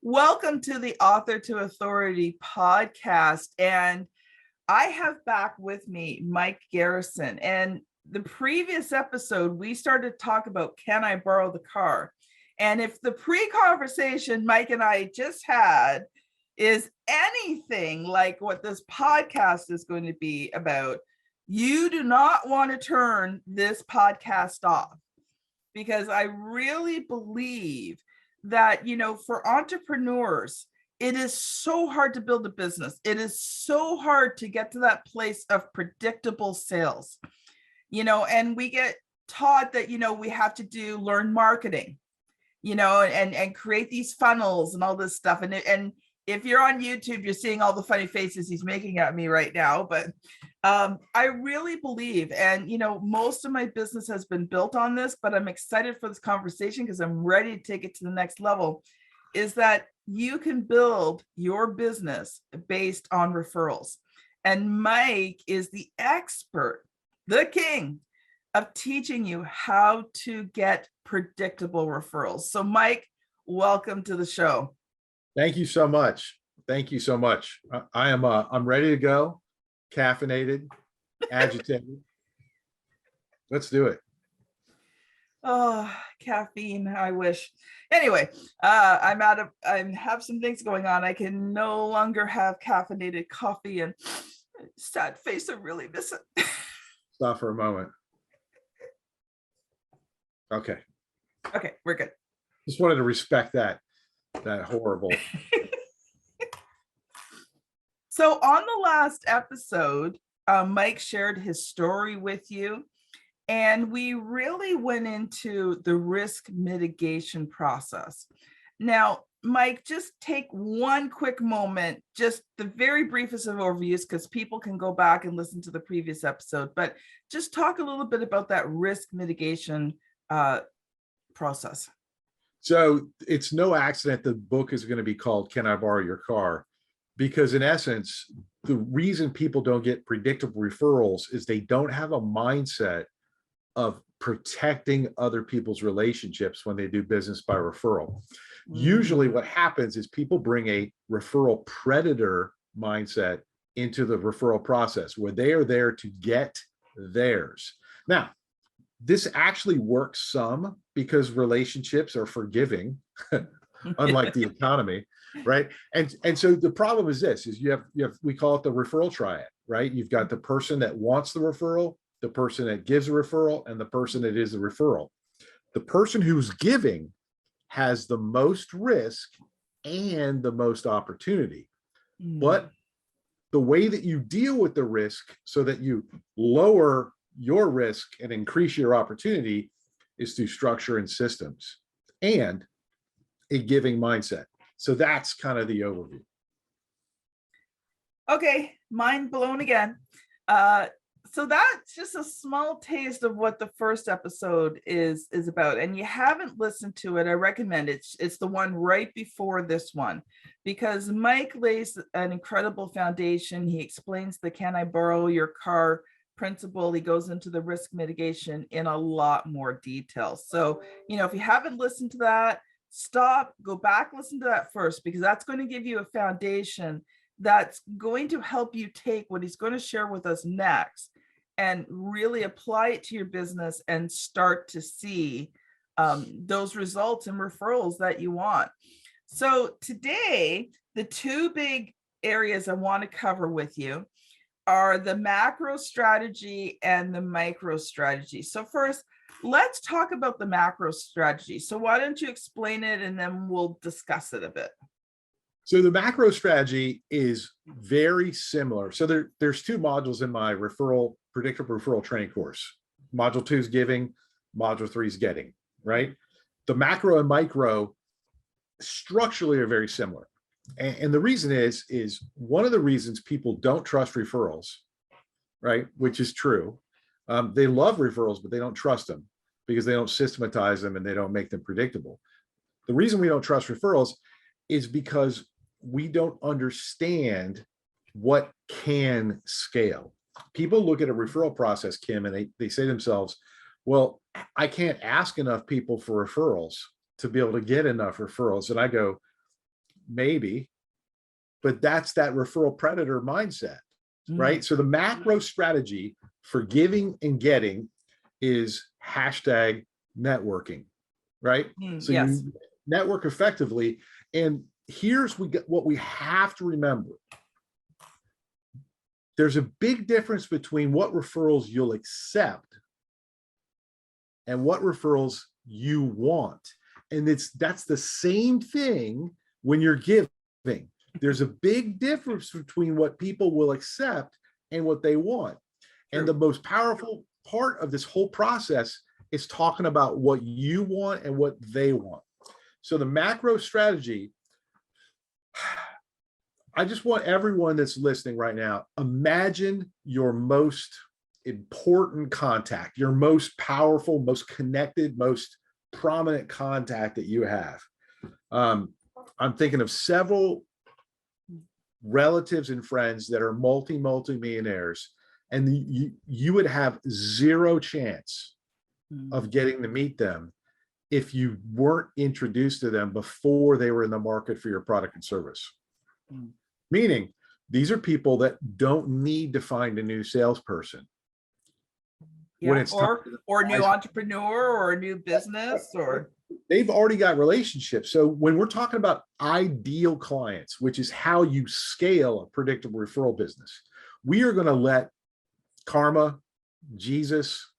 Welcome to the Author to Authority podcast. And I have back with me Mike Garrison. And the previous episode, we started to talk about, can I borrow the car? And if the pre-conversation Mike and I just had is anything like what this podcast is going to be about, you do not want to turn this podcast off, because I really believe that, for entrepreneurs, it is so hard to build a business. It is so hard to get to that place of predictable sales, and we get taught that, we have to learn marketing, and create these funnels and all this stuff. And if you're on YouTube, you're seeing all the funny faces he's making at me right now. But I really believe, and most of my business has been built on this, but I'm excited for this conversation because I'm ready to take it to the next level, is that you can build your business based on referrals. And Mike is the expert, the king of teaching you how to get predictable referrals. So Mike, welcome to the show. Thank you so much. Thank you so much. I'm ready to go. Caffeinated, agitated. Let's do it. Oh, caffeine, I wish. Anyway, I have some things going on. I can no longer have caffeinated coffee, and sad face, I really miss it. Stop for a moment. Okay, we're good. Just wanted to respect that horrible. So on the last episode, Mike shared his story with you, and we really went into the risk mitigation process. Now, Mike, just take one quick moment, just the very briefest of overviews, because people can go back and listen to the previous episode, but just talk a little bit about that risk mitigation process. So it's no accident the book is going to be called Can I Borrow Your Car? Because in essence, the reason people don't get predictable referrals is they don't have a mindset of protecting other people's relationships when they do business by referral. Usually what happens is people bring a referral predator mindset into the referral process where they are there to get theirs. Now, this actually works some because relationships are forgiving, unlike the economy, right? And so the problem is this: is you have we call it the referral triad, right? You've got the person that wants the referral, the person that gives a referral, and the person that is the referral. The person who's giving has the most risk and the most opportunity. But the way that you deal with the risk so that you lower your risk and increase your opportunity is through structure and systems and a giving mindset. So that's kind of the overview. Okay, mind blown again. So that's just a small taste of what the first episode is about. And you haven't listened to it, I recommend it. It's the one right before this one, because Mike lays an incredible foundation. He explains the Can I Borrow Your Car principle. He goes into the risk mitigation in a lot more detail. So, if you haven't listened to that, stop, go back, listen to that first, because that's going to give you a foundation that's going to help you take what he's going to share with us next and really apply it to your business and start to see those results and referrals that you want. So today, the two big areas I want to cover with you are the macro strategy and the micro strategy. So first, let's talk about the macro strategy. So why don't you explain it, and then we'll discuss it a bit. So the macro strategy is very similar. So there's two modules in my predictable referral training course. Module 2 is giving, module 3 is getting, right? The macro and micro structurally are very similar. And the reason is one of the reasons people don't trust referrals, right? Which is true. They love referrals, but they don't trust them because they don't systematize them and they don't make them predictable. The reason we don't trust referrals is because we don't understand what can scale. People look at a referral process, Kim, and they say to themselves, well, I can't ask enough people for referrals to be able to get enough referrals. And I go, maybe, but that's that referral predator mindset, right? So the macro strategy for giving and getting is hashtag networking, right? So Yes. you network effectively. And here's what we have to remember. There's a big difference between what referrals you'll accept and what referrals you want. And that's the same thing when you're giving. There's a big difference between what people will accept and what they want. True. And the most powerful part of this whole process is talking about what you want and what they want. So the macro strategy, I just want everyone that's listening right now, imagine your most important contact, your most powerful, most connected, most prominent contact that you have. I'm thinking of several relatives and friends that are multi-millionaires, and you would have zero chance of getting to meet them if you weren't introduced to them before they were in the market for your product and service. Meaning, these are people that don't need to find a new salesperson. Yeah, or a new entrepreneur or a new business, or they've already got relationships. So when we're talking about ideal clients, which is how you scale a predictable referral business, we are going to let karma, Jesus,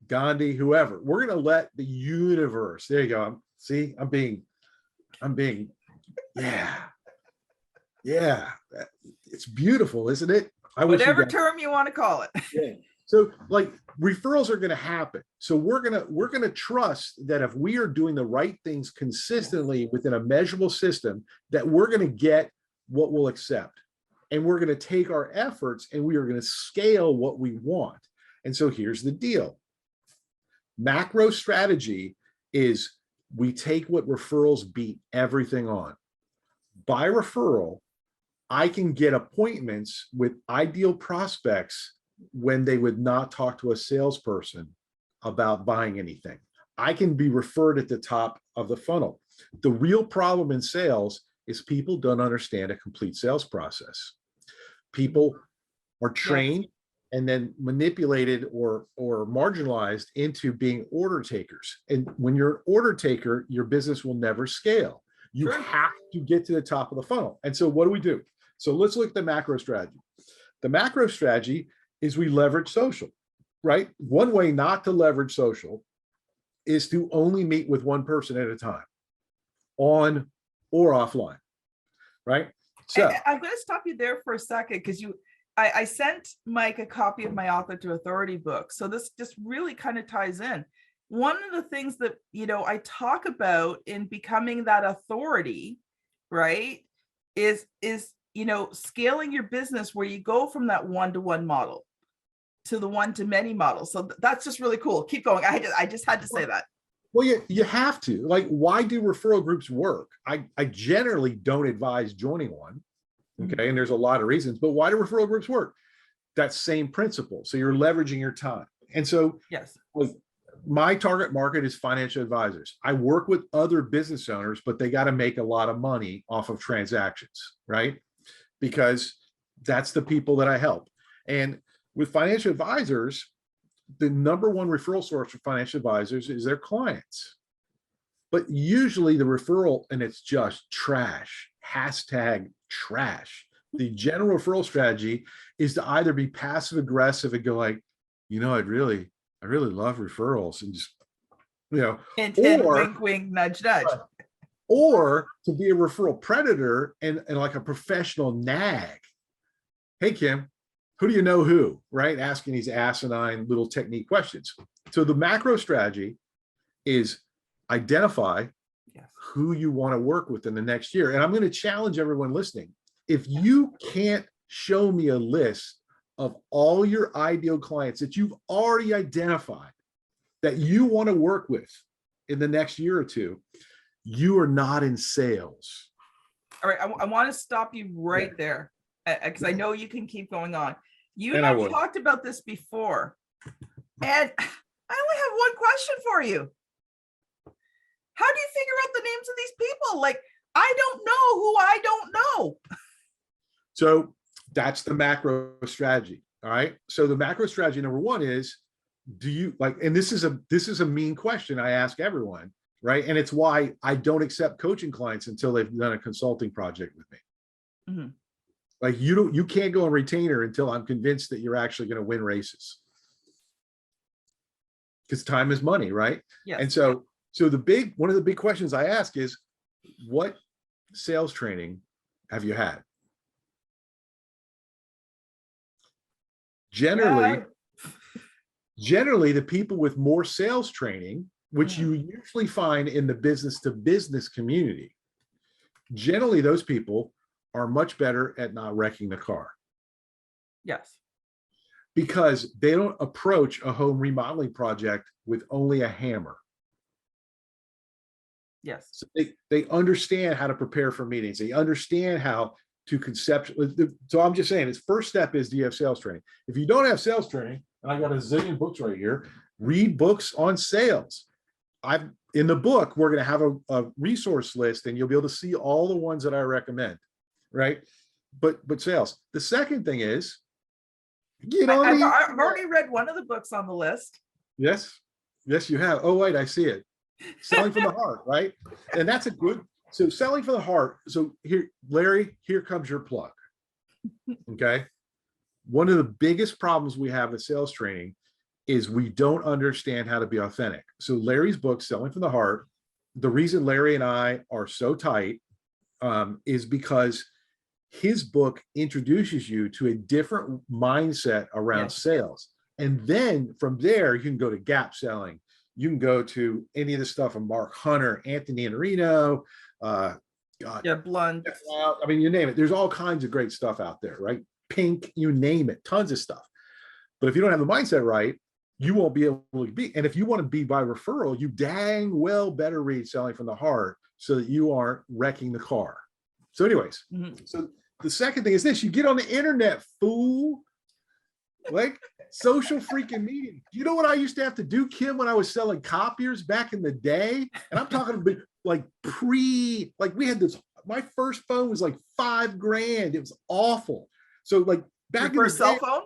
Gandhi, whoever, we're going to let the universe, there you go. See, I'm being, yeah, it's beautiful, isn't it? Whatever term you want to call it. Yeah. So like referrals are going to happen. So we're going to trust that if we are doing the right things consistently within a measurable system, that we're going to get what we'll accept. And we're going to take our efforts and we are going to scale what we want. And so here's the deal. Macro strategy is we take what referrals beat everything on. By referral, I can get appointments with ideal prospects when they would not talk to a salesperson about buying anything. I can be referred at the top of the funnel. The real problem in sales is people don't understand a complete sales process. People are trained and then manipulated or marginalized into being order takers. And when you're an order taker, your business will never scale. You have to get to the top of the funnel. And so what do? So let's look at the macro strategy. The macro strategy is we leverage social, right? One way not to leverage social is to only meet with one person at a time, on or offline, right? So I'm going to stop you there for a second because I sent Mike a copy of my Author to Authority book. So this just really kind of ties in. One of the things that, I talk about in becoming that authority, right, is scaling your business where you go from that one-to-one model to the one-to-many model. So that's just really cool. Keep going. I just had to say that. Well, you have to. Like, why do referral groups work? I generally don't advise joining one. Okay. And there's a lot of reasons, but why do referral groups work? That same principle. So you're leveraging your time. And so yes, my target market is financial advisors. I work with other business owners, but they got to make a lot of money off of transactions, right? Because that's the people that I help. And with financial advisors, the number one referral source for financial advisors is their clients. But usually the referral, and it's just trash, hashtag trash. The general referral strategy is to either be passive aggressive and go like, I really love referrals, and just, hint, wink, wink, nudge, nudge. Or to be a referral predator and like a professional nag. Hey, Kim, who do you know who, right? Asking these asinine little technique questions. So the macro strategy is identify who you want to work with in the next year. And I'm going to challenge everyone listening. If you can't show me a list of all your ideal clients that you've already identified that you want to work with in the next year or two, you are not in sales. All right. I want to stop you right there because I know you can keep going on. You and I talked about this before, and I only have one question for you. How do you figure out the names of these people? Like, I don't know who I don't know. So that's the macro strategy. All right. So the macro strategy number one is, do you like, and this is a mean question I ask everyone, right? And it's why I don't accept coaching clients until they've done a consulting project with me. Mm-hmm. Like you can't go on retainer until I'm convinced that you're actually going to win races. Because time is money, right? Yes. And so one of the big questions I ask is, what sales training have you had? Generally, the people with more sales training, which you usually find in the business to business community, generally those people are much better at not wrecking the car. Yes. Because they don't approach a home remodeling project with only a hammer. Yes. So they understand how to prepare for meetings. They understand how to conceptualize. So I'm just saying, its first step is, do you have sales training? If you don't have sales training, and I got a zillion books right here, read books on sales. In the book, we're going to have a resource list, and you'll be able to see all the ones that I recommend, right? But sales. The second thing is, I've already read one of the books on the list. Yes, you have. Oh, wait, I see it. Selling from the heart, right? And that's a good. So selling from the heart. So here, Larry, here comes your plug. Okay. One of the biggest problems we have with sales training is we don't understand how to be authentic. So Larry's book, Selling from the Heart, the reason Larry and I are so tight is because his book introduces you to a different mindset around sales. And then from there, you can go to gap selling. You can go to any of the stuff from Mark Hunter, Anthony Iannarino, Blunt. I mean, you name it. There's all kinds of great stuff out there, right? Pink, you name it, tons of stuff. But if you don't have the mindset right, you won't be able to be. And if you want to be by referral, you dang well better read Selling from the Heart so that you aren't wrecking the car. So anyways, so the second thing is this: you get on the internet, fool. Like social freaking media. You know what I used to have to do, Kim, when I was selling copiers back in the day? And I'm talking about like we had this, my first phone was like $5,000. It was awful. So like back in the first cell phone?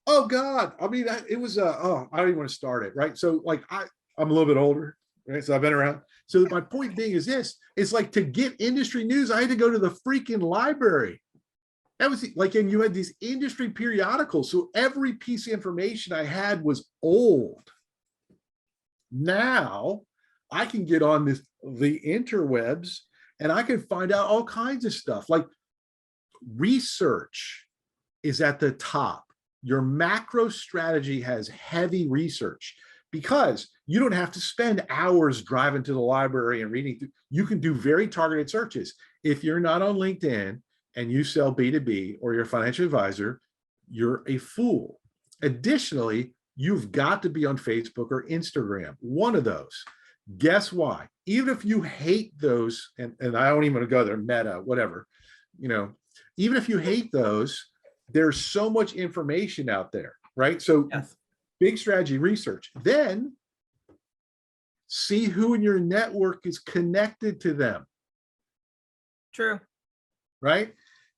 Oh God. I mean, it was I don't even want to start it, right? So like I'm a little bit older, right? So I've been around. So my point being is this: it's like, to get industry news, I had to go to the freaking library. That was like, and you had these industry periodicals. So every piece of information I had was old. Now I can get on the interwebs and I can find out all kinds of stuff. Like research is at the top. Your macro strategy has heavy research because you don't have to spend hours driving to the library and reading. You can do very targeted searches. If you're not on LinkedIn and you sell B2B or you're a financial advisor, you're a fool. Additionally, you've got to be on Facebook or Instagram, one of those. Guess why? Even if you hate those, and I don't even want to go there, Meta, whatever, even if you hate those, there's so much information out there, right? So big strategy research. Then see who in your network is connected to them. True. Right?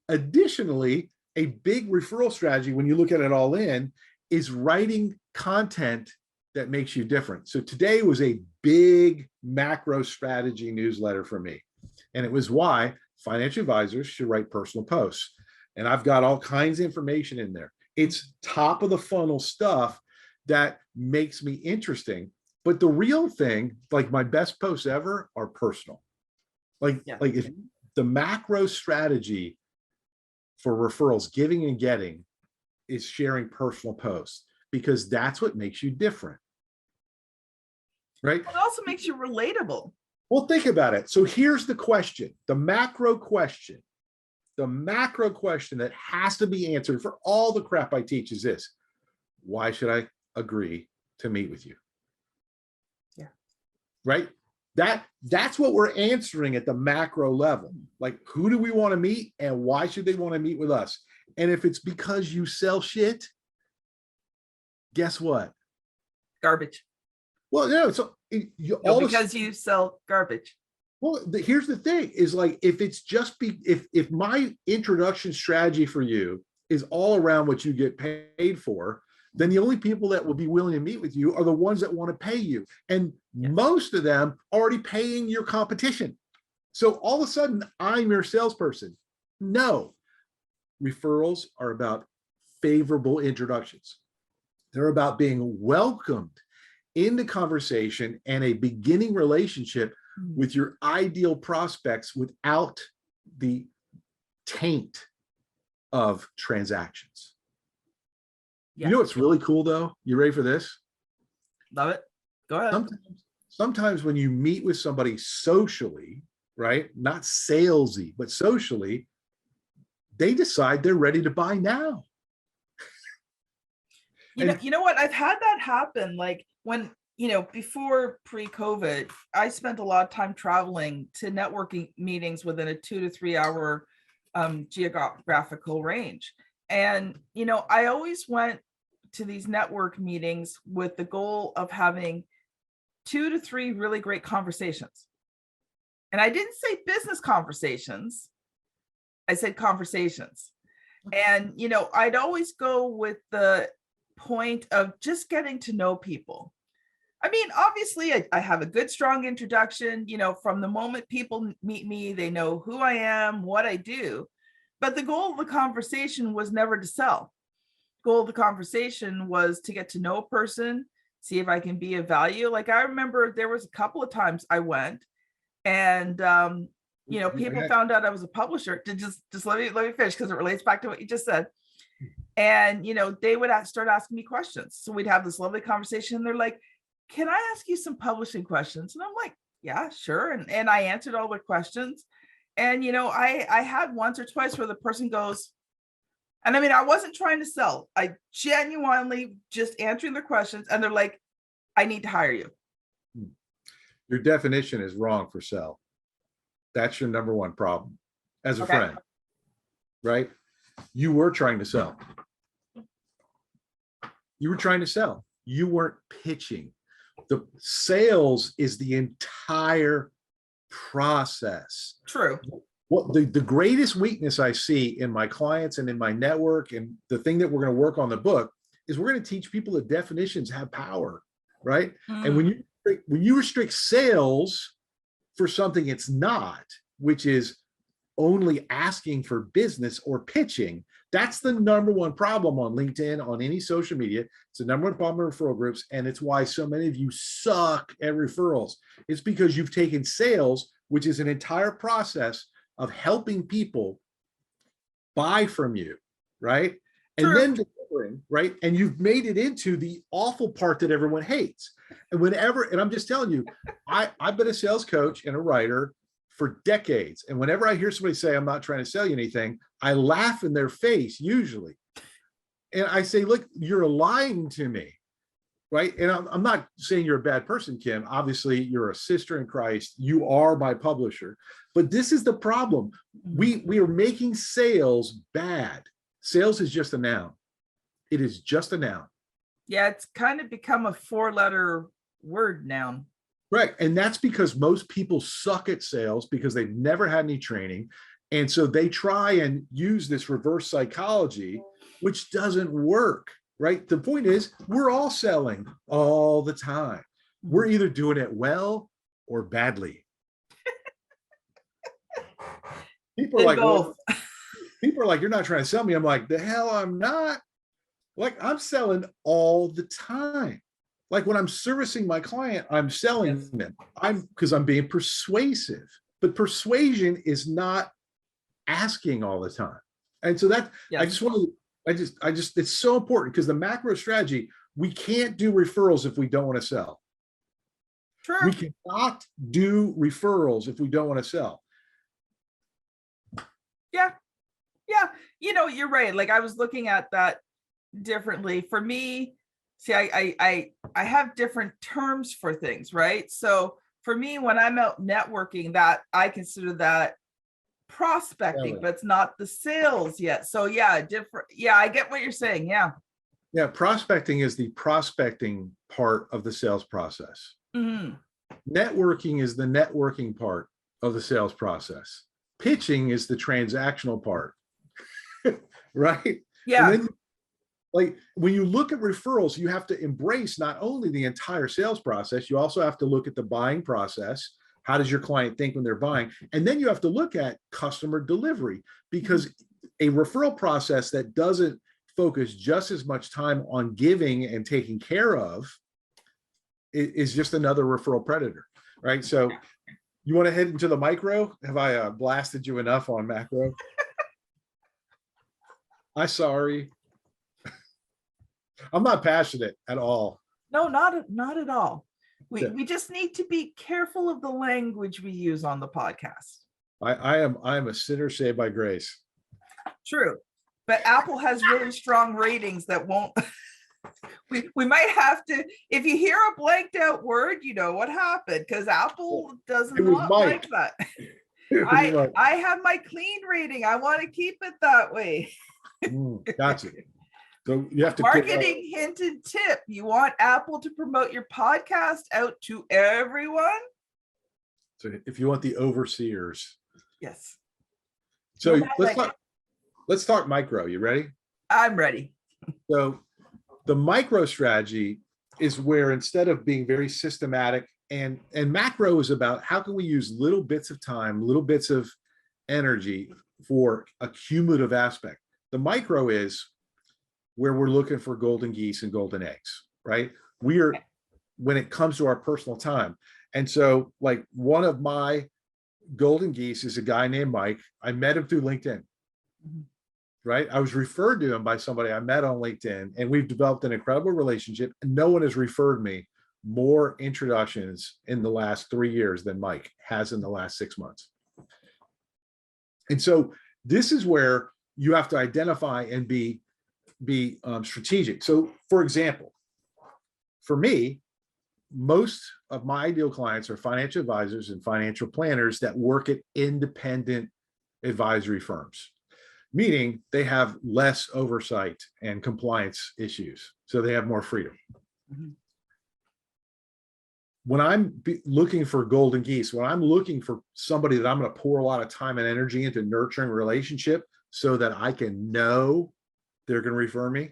Additionally, a big referral strategy, when you look at it all in, is writing content that makes you different. So today was a big macro strategy newsletter for me. And it was why financial advisors should write personal posts. And I've got all kinds of information in there. It's top of the funnel stuff that makes me interesting. But the real thing, like my best posts ever, are personal. Like if the macro strategy for referrals, giving and getting, is sharing personal posts, because that's what makes you different. Right? It also makes you relatable. Well, think about it. So here's the question, the macro question that has to be answered for all the crap I teach is this: why should I agree to meet with you? Yeah. Right? That's what we're answering at the macro level. Like, who do we want to meet and why should they want to meet with us? And if it's because you sell shit, guess what? Garbage. Well, no, so because you sell garbage. Well, here's the thing is like, if it's just if my introduction strategy for you is all around what you get paid for, then the only people that will be willing to meet with you are the ones that want to pay you. And most of them are already paying your competition. So all of a sudden, I'm your salesperson. No, referrals are about favorable introductions. They're about being welcomed into conversation and a beginning relationship with your ideal prospects without the taint of transactions. Yeah. You know what's really cool though? You ready for this? Love it. Go ahead. Sometimes when you meet with somebody socially, right? Not salesy, but socially, they decide they're ready to buy now. You know what? I've had that happen. Like when, before pre-COVID, I spent a lot of time traveling to networking meetings within a 2 to 3 hour geographical range. And, I always went to these network meetings with the goal of having 2 to 3 really great conversations. And I didn't say business conversations. I said conversations. And, I'd always go with the point of just getting to know people. I mean, obviously, I have a good, strong introduction. From the moment people meet me, they know who I am, what I do. But the goal of the conversation was never to sell. The goal of the conversation was to get to know a person, see if I can be of value. Like I remember there was a couple of times I went and, people found out I was a publisher. To just let me finish because it relates back to what you just said. And, they would start asking me questions. So we'd have this lovely conversation. And they're like, can I ask you some publishing questions? And I'm like, yeah, sure. And I answered all the questions. And, I had once or twice where the person goes, and I mean, I wasn't trying to sell. I genuinely just answering the questions. And they're like, I need to hire you. Your definition is wrong for sell. That's your number one problem as a friend, right? You were trying to sell. You were trying to sell. You weren't pitching. The sales is the entire process. True. What the greatest weakness I see in my clients and in my network, and the thing that we're going to work on the book is we're going to teach people that definitions have power, right? And when you restrict sales for something it's not, which is only asking for business or pitching, that's the number one problem on LinkedIn, on any social media. It's the number one problem in referral groups. And it's why so many of you suck at referrals. It's because you've taken sales, which is an entire process of helping people buy from you, right? And then delivering, right? And you've made it into the awful part that everyone hates. And and I'm just telling you, I've been a sales coach and a writer for decades. And whenever I hear somebody say, I'm not trying to sell you anything, I laugh in their face usually. And I say, look, you're lying to me, right? And I'm not saying you're a bad person, Kim. Obviously, you're a sister in Christ. You are my publisher. But this is the problem. We are making sales bad. Sales is just a noun. It is just a noun. Yeah, it's kind of become a 4-letter word noun. Right. And that's because most people suck at sales because they've never had any training. And so they try and use this reverse psychology, which doesn't work, right? The point is, we're all selling all the time. We're either doing it well or badly. People are like, well, people are like, you're not trying to sell me. I'm like, the hell I'm not. Like, I'm selling all the time. Like when I'm servicing my client, I'm selling them. Because I'm being persuasive. But persuasion is not asking all the time. And so that it's so important because the macro strategy, we can't do referrals if we don't want to sell. True. We cannot do referrals if we don't want to sell. Yeah. Yeah. You're right. Like I was looking at that differently. For me, see, I have different terms for things, right? So for me, when I'm out networking, that I consider that prospecting, but it's not the sales yet. So yeah, different. Yeah, I get what you're saying. Yeah. Yeah, prospecting is the prospecting part of the sales process. Networking is the networking part of the sales process. Pitching is the transactional part, right? Yeah. And then, like, when you look at referrals, you have to embrace not only the entire sales process, you also have to look at the buying process. How does your client think when they're buying? And then you have to look at customer delivery, because a referral process that doesn't focus just as much time on giving and taking care of is just another referral predator, right? So you want to head into the micro? Have I blasted you enough on macro? I'm sorry. I'm not passionate at all. No, not at all. We just need to be careful of the language we use on the podcast. I am a sinner saved by grace. True. But Apple has really strong ratings that won't we might have to, if you hear a blanked out word, you know what happened, because Apple does not like that. I have my clean rating. I want to keep it that way. Gotcha. So you have to marketing hint and tip. You want Apple to promote your podcast out to everyone. So if you want the overseers. Yes. So let's talk micro. You ready? I'm ready. So the micro strategy is where, instead of being very systematic, and macro is about how can we use little bits of time, little bits of energy for a cumulative aspect. The micro is where we're looking for golden geese and golden eggs, right? When it comes to our personal time. And so, like, one of my golden geese is a guy named Mike. I met him through LinkedIn. Right? I was referred to him by somebody I met on LinkedIn, and we've developed an incredible relationship. And no one has referred me more introductions in the last 3 years than Mike has in the last 6 months. And so this is where you have to identify and be strategic. So, for example, for me, most of my ideal clients are financial advisors and financial planners that work at independent advisory firms, meaning they have less oversight and compliance issues, so they have more freedom. When I'm looking for golden geese, when I'm looking for somebody that I'm going to pour a lot of time and energy into nurturing a relationship so that I can know they're going to refer me,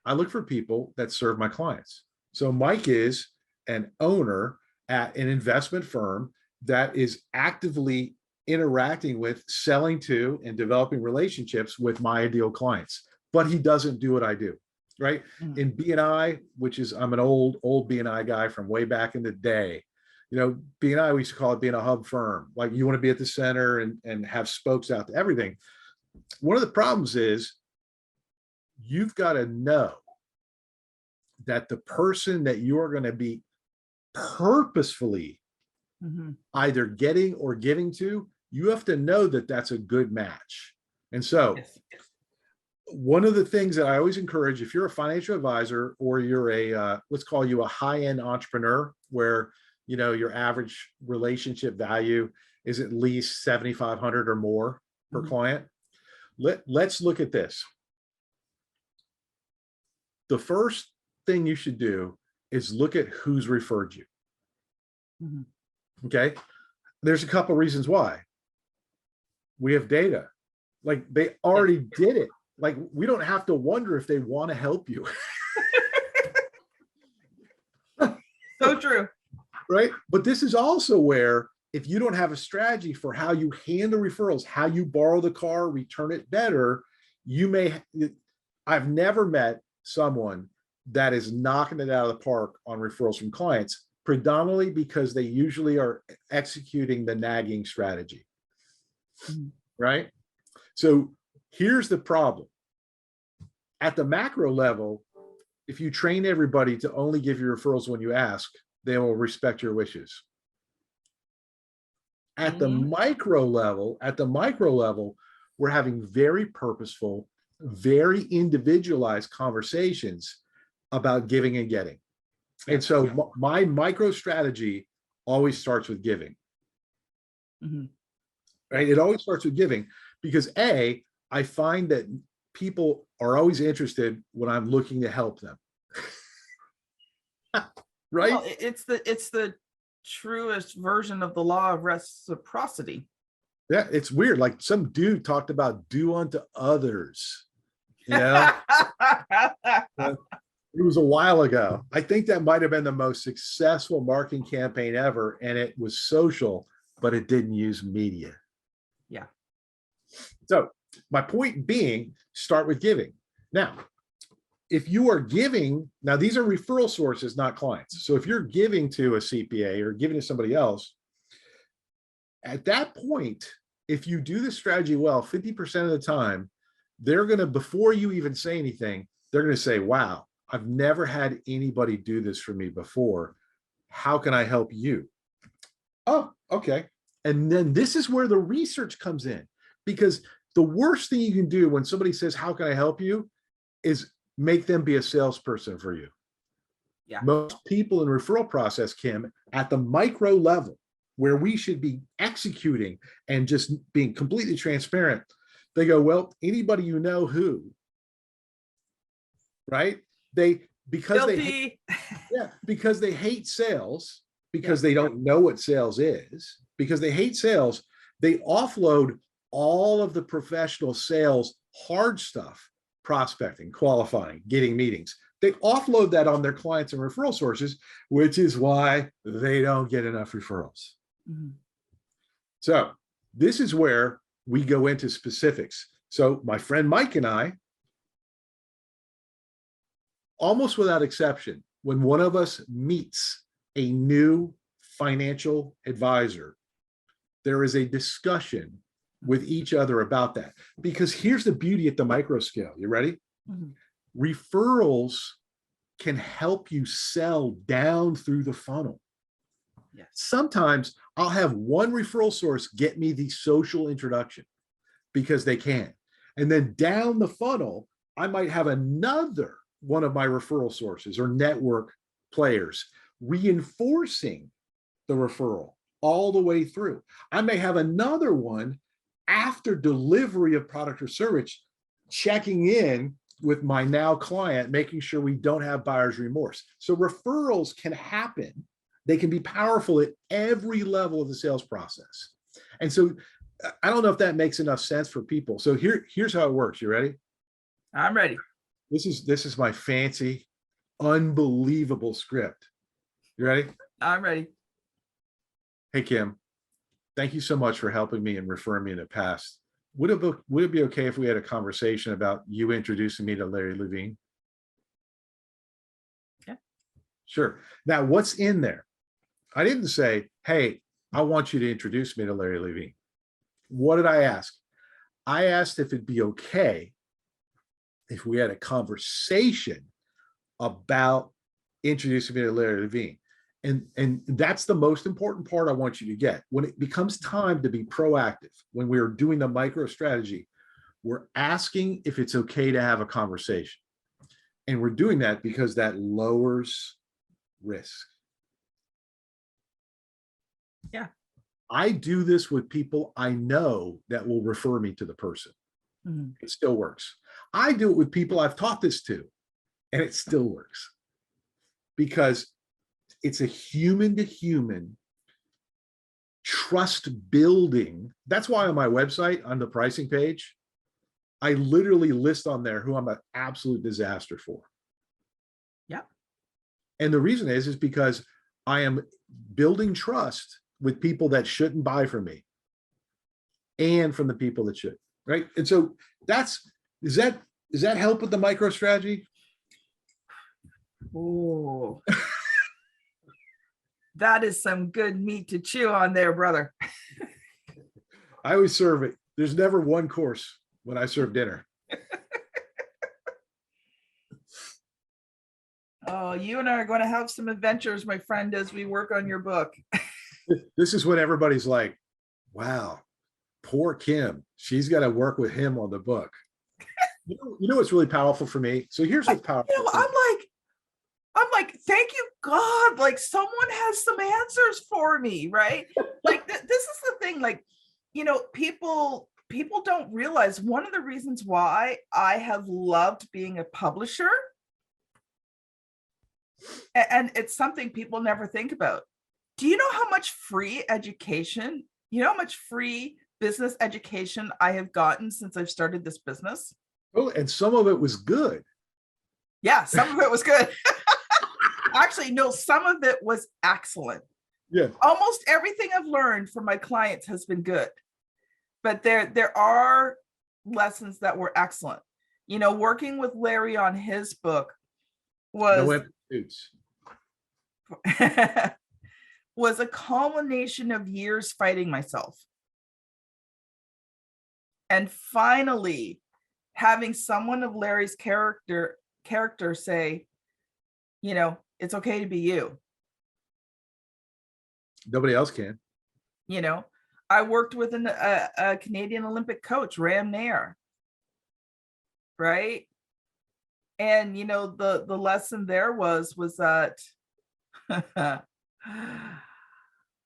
I look for people that serve my clients. So Mike is an owner at an investment firm that is actively interacting with, selling to, and developing relationships with my ideal clients, but he doesn't do what I do, right? In B&I, which is, I'm an old B&I guy from way back in the day. You know, B&I, we used to call it being a hub firm. Like, you want to be at the center and have spokes out to everything. One of the problems is you've got to know that the person that you are going to be purposefully either getting or giving to, you have to know that that's a good match. And so one of the things that I always encourage, if you're a financial advisor or you're let's call you a high-end entrepreneur, where, you know, your average relationship value is at least $7,500 or more per client, let's look at this. The first thing you should do is look at who's referred you. Okay. There's a couple reasons why. We have data. Like, they already did it. Like, we don't have to wonder if they want to help you. So true. Right. But this is also where, if you don't have a strategy for how you handle referrals, how you borrow the car, return it better, I've never met someone that is knocking it out of the park on referrals from clients, predominantly because they usually are executing the nagging strategy. Right? So here's the problem. At the macro level, if you train everybody to only give you referrals when you ask, they will respect your wishes. At the micro level, we're having very purposeful, very individualized conversations about giving and getting. And so my micro strategy always starts with giving. Right? It always starts with giving, because I find that people are always interested when I'm looking to help them. Right? Well, it's the truest version of the law of reciprocity. Yeah, it's weird. Like some dude talked about do unto others, you know? It was a while ago. I think that might have been the most successful marketing campaign ever, and it was social, but it didn't use media. Yeah. So my point being, start with giving. Now, if you are giving, now these are referral sources, not clients. So if you're giving to a CPA or giving to somebody else, at that point, if you do the strategy well, 50% of the time, they're going to, before you even say anything, they're going to say, wow, I've never had anybody do this for me before. How can I help you? Oh, okay. And then this is where the research comes in, because the worst thing you can do when somebody says, how can I help you, is make them be a salesperson for you. Yeah. Most people in referral process, Kim, at the micro level, where we should be executing and just being completely transparent, they go, well, anybody you know who, right? Because Guilty. because they hate sales, because they don't know what sales is, because they hate sales, they offload all of the professional sales hard stuff, prospecting, qualifying, getting meetings. They offload that on their clients and referral sources, which is why they don't get enough referrals. Mm-hmm. So this is where we go into specifics. So my friend Mike and I, almost without exception, when one of us meets a new financial advisor, there is a discussion with each other about that. Because here's the beauty at the micro scale. You ready? Mm-hmm. Referrals can help you sell down through the funnel. Yes. Sometimes I'll have one referral source get me the social introduction because they can. And then down the funnel, I might have another one of my referral sources or network players reinforcing the referral all the way through. I may have another one after delivery of product or service, checking in with my now client, making sure we don't have buyer's remorse. So referrals can happen. They can be powerful at every level of the sales process. And so I don't know if that makes enough sense for people. So here's how it works. You ready? I'm ready. This is my fancy, unbelievable script. You ready? I'm ready. Hey, Kim, thank you so much for helping me and referring me in the past. Would it be okay if we had a conversation about you introducing me to Larry Levine? Yeah. Sure. Now, what's in there? I didn't say, hey, I want you to introduce me to Larry Levine. What did I ask? I asked if it'd be okay if we had a conversation about introducing me to Larry Levine. And that's the most important part I want you to get. When it becomes time to be proactive, when we're doing the micro strategy, we're asking if it's okay to have a conversation. And we're doing that because that lowers risk. Yeah. I do this with people I know that will refer me to the person. Mm-hmm. It still works. I do it with people I've taught this to, and it still works. Because it's a human to human trust building. That's why on my website, on the pricing page, I literally list on there who I'm an absolute disaster for. Yeah. And the reason is because I am building trust with people that shouldn't buy from me and from the people that should, right? And so does that help with the micro strategy? Oh. That is some good meat to chew on there, brother. I always serve it. There's never one course when I serve dinner. Oh, you and I are going to have some adventures, my friend, as we work on your book. This is when everybody's like, wow, poor Kim. She's got to work with him on the book. You know what's really powerful for me? So here's what's powerful. I'm like, thank you, God. Like someone has some answers for me, right? Like this is the thing. Like, people don't realize one of the reasons why I have loved being a publisher, and it's something people never think about, Do you know how much free education, you know how much free business education I have gotten since I've started this business? Oh, and some of it was good. Yeah, some of it was good. Actually, no, some of it was excellent. Yeah. Almost everything I've learned from my clients has been good, but there are lessons that were excellent. You know, working with Larry on his book No was empty suits. was a culmination of years fighting myself. And finally having someone of Larry's character say, you know, it's okay to be you. Nobody else can. You know, I worked with a Canadian Olympic coach, Ram Nair, right? And you know, the lesson there was that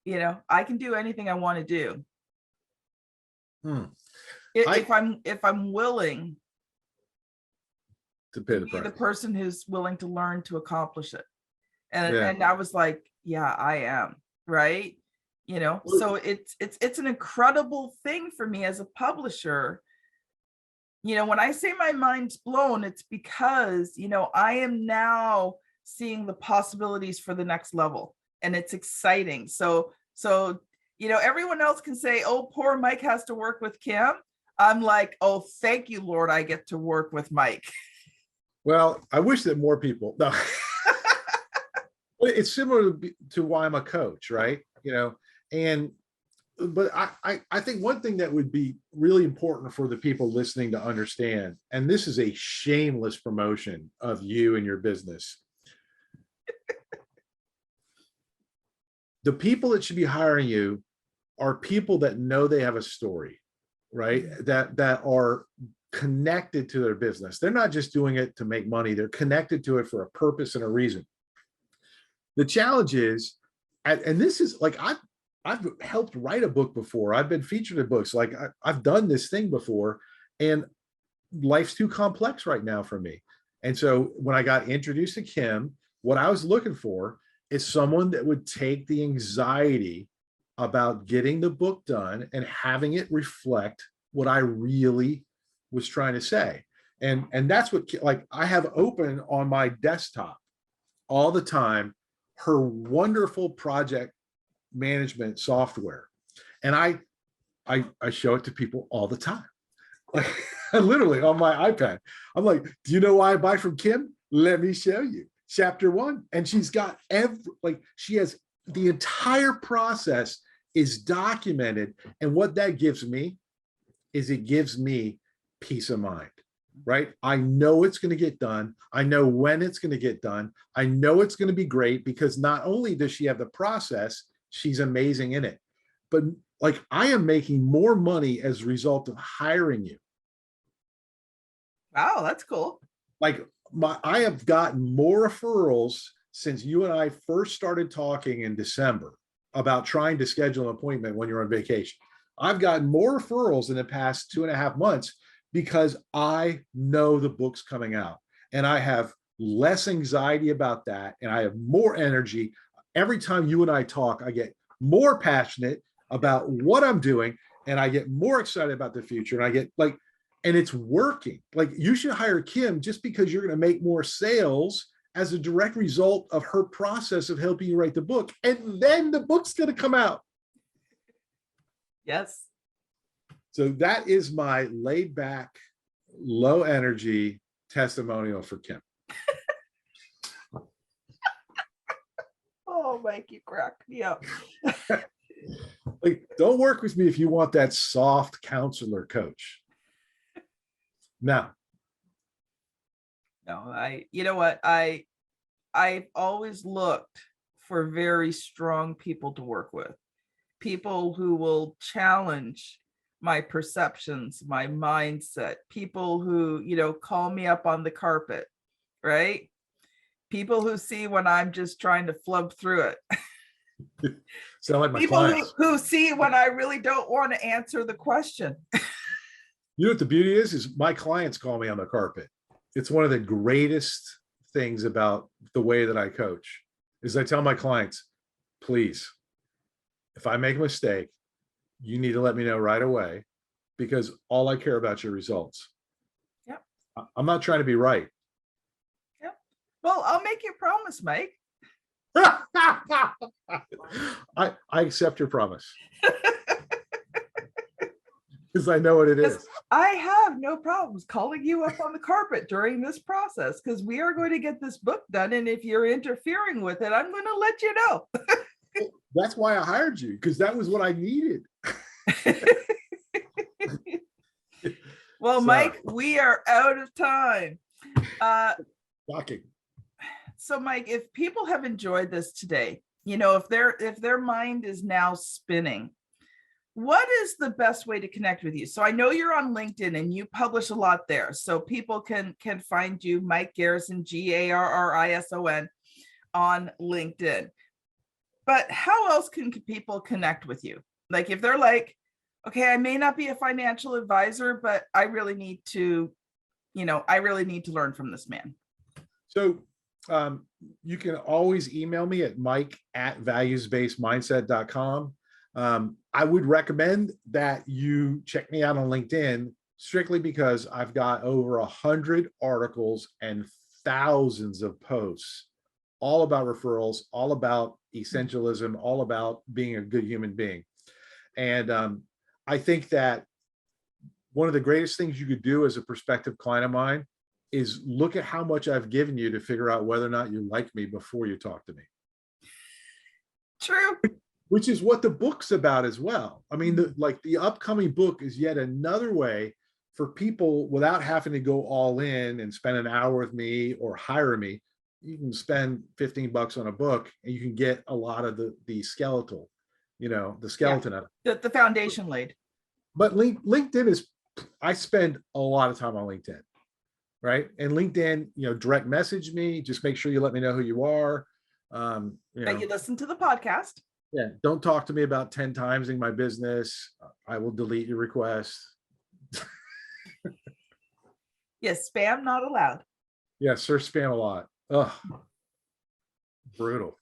you know, I can do anything I want to do. If I'm willing to pay to the be the price. person who's willing to learn to accomplish it. And Yeah. and I was like, yeah, I am, right? You know, so it's an incredible thing for me as a publisher. You know, when I say my mind's blown, it's because, you know, I am now seeing the possibilities for the next level, and it's exciting. So, you know, everyone else can say, oh, poor Mike has to work with Kim. I'm like, oh, thank you, Lord, I get to work with Mike. Well, I wish that more people, no. It's similar to why I'm a coach, right? You know, but I think one thing that would be really important for the people listening to understand, and this is a shameless promotion of you and your business. The people that should be hiring you are people that know they have a story, right? That are connected to their business. They're not just doing it to make money. They're connected to it for a purpose and a reason. The challenge is, and this is like, I've helped write a book before. I've been featured in books. Like I've done this thing before, and life's too complex right now for me. And so when I got introduced to Kim, what I was looking for is someone that would take the anxiety about getting the book done and having it reflect what I really was trying to say. And that's what, like, I have open on my desktop all the time, her wonderful project management software. And I show it to people all the time. Like literally on my iPad. I'm like, do you know why I buy from Kim? Let me show you. Chapter 1. And she's got she has the entire process is documented. And what that gives me is it gives me peace of mind, right? I know it's going to get done. I know when it's going to get done. I know it's going to be great because not only does she have the process, she's amazing in it, but like I am making more money as a result of hiring you. Wow, that's cool. Like I have gotten more referrals since you and I first started talking in December about trying to schedule an appointment when you're on vacation. I've gotten more referrals in the past 2.5 months because I know the book's coming out and I have less anxiety about that. And I have more energy. Every time you and I talk, I get more passionate about what I'm doing and I get more excited about the future. And I get like, and it's working. Like you should hire Kim just because you're going to make more sales as a direct result of her process of helping you write the book. And then the book's going to come out. Yes. So that is my laid back, low energy testimonial for Kim. Oh, Mike, you cracked me up. Like, don't work with me if you want that soft counselor coach. No, You know what? I've always looked for very strong people to work with, people who will challenge my perceptions, my mindset, people who, you know, call me up on the carpet, right? People who see when I'm just trying to flub through it. sound like my People clients. who see when I really don't want to answer the question. You know what the beauty is my clients call me on the carpet. It's one of the greatest things about the way that I coach is I tell my clients, please if I make a mistake, you need to let me know right away, because all I care about your results. Yep. I'm not trying to be right. Yep. Well, I'll make you a promise, Mike. I accept your promise. Because I know what it is. I have no problems calling you up on the carpet during this process, because we are going to get this book done. And if you're interfering with it, I'm going to let you know. That's why I hired you, because that was what I needed. Well, Mike, we are out of time. Shocking. So, Mike, if people have enjoyed this today, if their mind is now spinning, what is the best way to connect with you? So I know you're on LinkedIn and you publish a lot there, so people can find you, Mike Garrison, Garrison, on LinkedIn. But how else can people connect with you? Like, if they're like, okay, I may not be a financial advisor, but I really need to learn from this man. So you can always email me at mike@valuesbasedmindset.com. I would recommend that you check me out on LinkedIn, strictly because I've got over 100 articles and thousands of posts, all about referrals, all about essentialism, all about being a good human being. And I think that one of the greatest things you could do as a prospective client of mine is look at how much I've given you to figure out whether or not you like me before you talk to me. True. Which is what the book's about as well. I mean, the upcoming book is yet another way for people, without having to go all in and spend an hour with me or hire me. You can spend $15 on a book and you can get a lot of the skeletal, the skeleton of it. The foundation laid. But LinkedIn is, I spend a lot of time on LinkedIn, right? And LinkedIn, direct message me, just make sure you let me know who you are. That you listen to the podcast. Yeah, don't talk to me about 10 timesing my business. I will delete your request. Yes, spam not allowed. Yeah, search spam a lot. Ugh, brutal.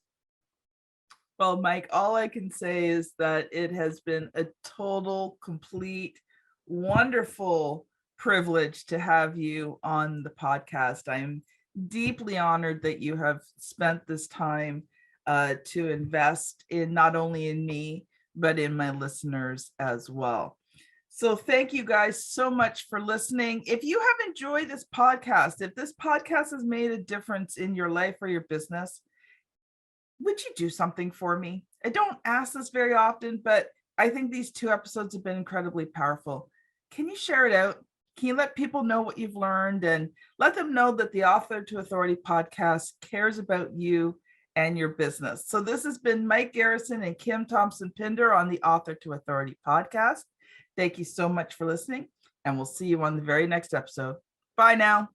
Well, Mike, all I can say is that it has been a total, complete, wonderful privilege to have you on the podcast. I'm deeply honored that you have spent this time to invest in not only in me, but in my listeners as well. So thank you guys so much for listening. If you have enjoyed this podcast, if this podcast has made a difference in your life or your business, would you do something for me? I don't ask this very often, but I think these 2 episodes have been incredibly powerful. Can you share it out? Can you let people know what you've learned, and let them know that the Author to Authority podcast cares about you and your business? So this has been Mike Garrison and Kim Thompson-Pinder on the Author to Authority podcast. Thank you so much for listening, and we'll see you on the very next episode. Bye now.